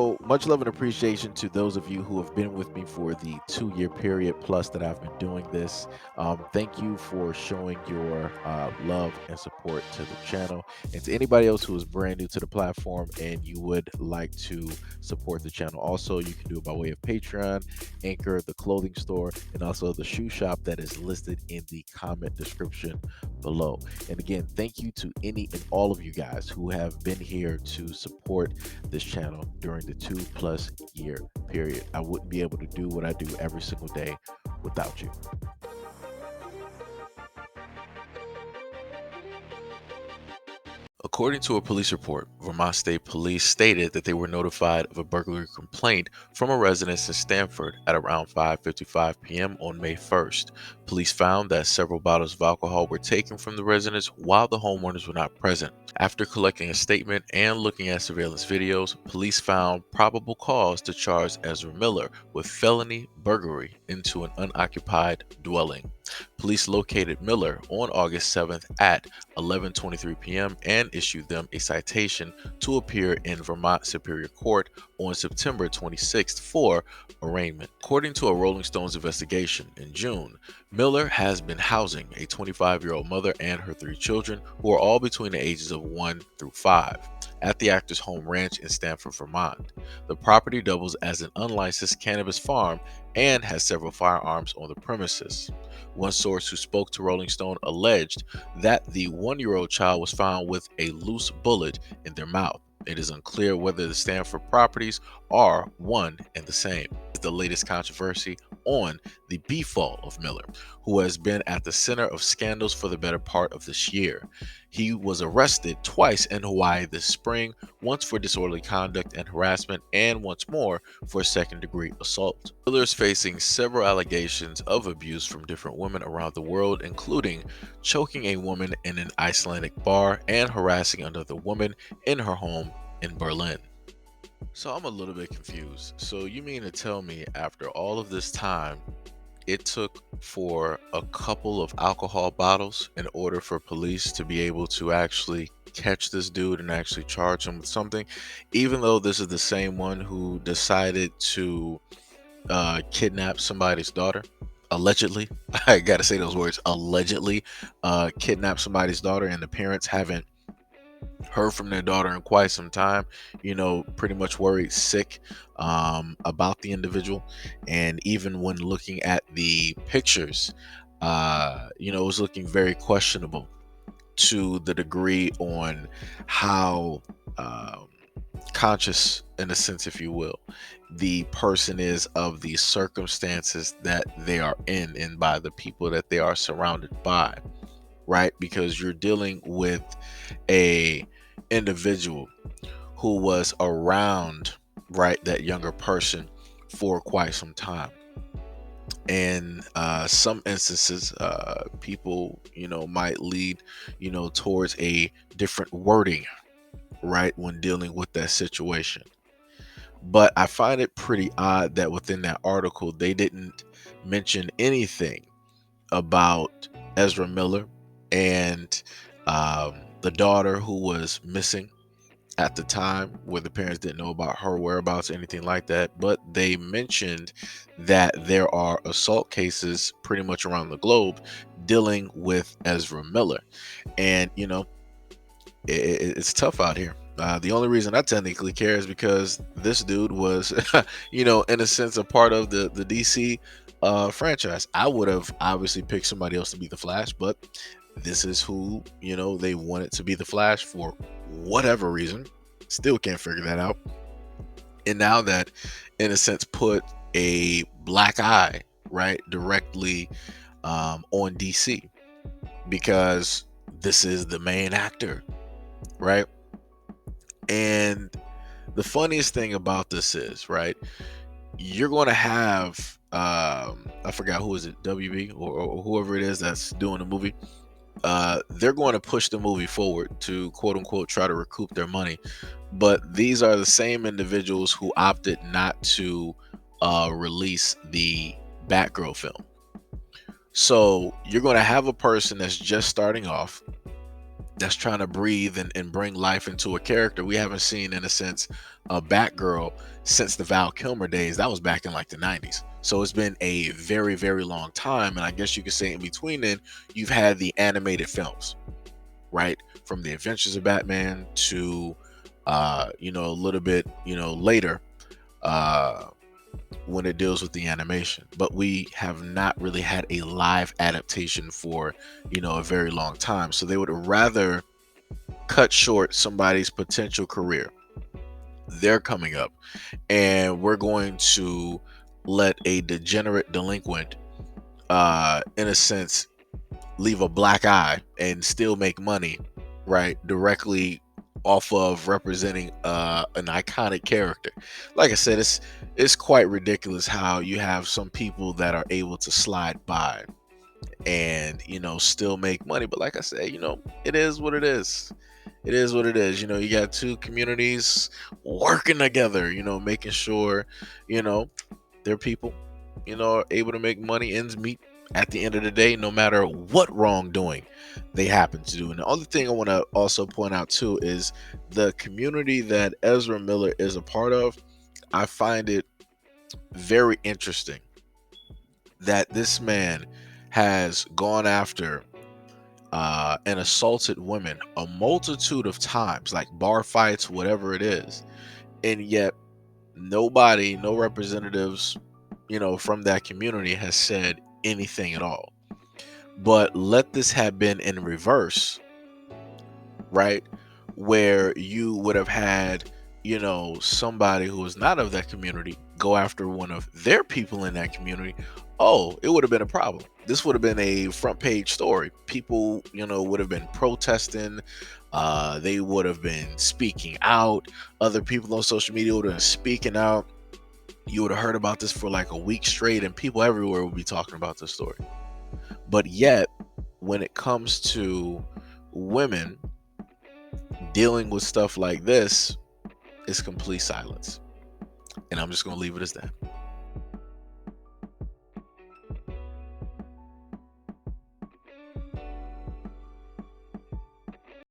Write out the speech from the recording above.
So much love and appreciation to those of you who have been with me for the 2 year period plus that I've been doing this. Thank you for showing your love and support to the channel. And to anybody else who is brand new to the platform and you would like to support the channel, also, you can do it by way of Patreon, Anchor, the clothing store, and also the shoe shop that is listed in the comment description below. And again, thank you to any and all of you guys who have been here to support this channel during the 2+ year period. I wouldn't be able to do what I do every single day without you. According to a police report, Vermont State Police stated that they were notified of a burglary complaint from a residence in Stamford at around 5:55 p.m. on May 1st. Police found that several bottles of alcohol were taken from the residence while the homeowners were not present. After collecting a statement and looking at surveillance videos, police found probable cause to charge Ezra Miller with felony burglary into an unoccupied dwelling. Police located Miller on August 7th at 11:23 p.m. and issued them a citation to appear in Vermont Superior Court on September 26th for arraignment. According to a Rolling Stones investigation in June, Miller has been housing a 25-year-old mother and her 3 children, who are all between the ages of 1 through 5, at the actor's home ranch in Stamford, Vermont. The property doubles as an unlicensed cannabis farm and has several firearms on the premises. One source who spoke to Rolling Stone alleged that the 1-year-old child was found with a loose bullet in their mouth. It is unclear whether the Stanford properties are one and the same. The latest controversy on the beefball of Miller, who has been at the center of scandals for the better part of this year. He was arrested twice in Hawaii this spring, once for disorderly conduct and harassment, and once more for second-degree assault. Miller is facing several allegations of abuse from different women around the world, including choking a woman in an Icelandic bar and harassing another woman in her home in Berlin. So I'm a little bit confused. So you mean to tell me after all of this time, it took for a couple of alcohol bottles in order for police to be able to actually catch this dude and actually charge him with something, even though this is the same one who decided to kidnap somebody's daughter? Allegedly, I gotta say those words, allegedly, kidnap somebody's daughter, and the parents haven't heard from their daughter in quite some time, pretty much worried sick about the individual. And even when looking at the pictures, it was looking very questionable to the degree on how conscious, in a sense, if you will, the person is of the circumstances that they are in and by the people that they are surrounded by, right? Because you're dealing with a individual who was around, right, that younger person for quite some time. In some instances, people, might lead, towards a different wording, right, when dealing with that situation. But I find it pretty odd that within that article, they didn't mention anything about Ezra Miller and the daughter who was missing at the time, where the parents didn't know about her whereabouts, anything like that. But they mentioned that there are assault cases pretty much around the globe dealing with Ezra Miller. And, it's tough out here. The only reason I technically care is because this dude was, in a sense, a part of the DC franchise. I would have obviously picked somebody else to be the Flash, but this is who, they wanted to be the Flash for whatever reason. Still can't figure that out. And now that, in a sense, put a black eye, right, directly on DC, because this is the main actor, right? And the funniest thing about this is, right, you're going to have, I forgot who is it, WB or whoever it is that's doing the movie. They're going to push the movie forward to quote unquote try to recoup their money. But these are the same individuals who opted not to release the Batgirl film. So you're going to have a person that's just starting off, that's trying to breathe and bring life into a character. We haven't seen, in a sense, a Batgirl since the Val Kilmer days. That was back in like the 90s. So it's been a very, very long time. And I guess you could say in between then, you've had the animated films, right? From the Adventures of Batman to, a little bit, later, uh, when it deals with the animation. But we have not really had a live adaptation for, a very long time. So they would rather cut short somebody's potential career. They're coming up, and we're going to let a degenerate delinquent, in a sense, leave a black eye and still make money, right? Directly off of representing an iconic character. Like I said, it's quite ridiculous how you have some people that are able to slide by and still make money. But like I said, it is what it is. It is what it is. You got two communities working together, making sure, you know their people, are able to make money, ends meet at the end of the day, no matter what wrongdoing they happen to do. And the other thing I want to also point out too is the community that Ezra Miller is a part of. I find it very interesting that this man has gone after and assaulted women a multitude of times, like bar fights, whatever it is, and yet nobody, no representatives, from that community has said anything at all. But let this have been in reverse, right? Where you would have had, somebody who was not of that community go after one of their people in that community. Oh, it would have been a problem. This would have been a front page story. People, would have been protesting. They would have been speaking out. Other people on social media would have been speaking out. You would have heard about this for like a week straight, and people everywhere would be talking about this story. But yet, when it comes to women dealing with stuff like this, it's complete silence. And I'm just going to leave it as that.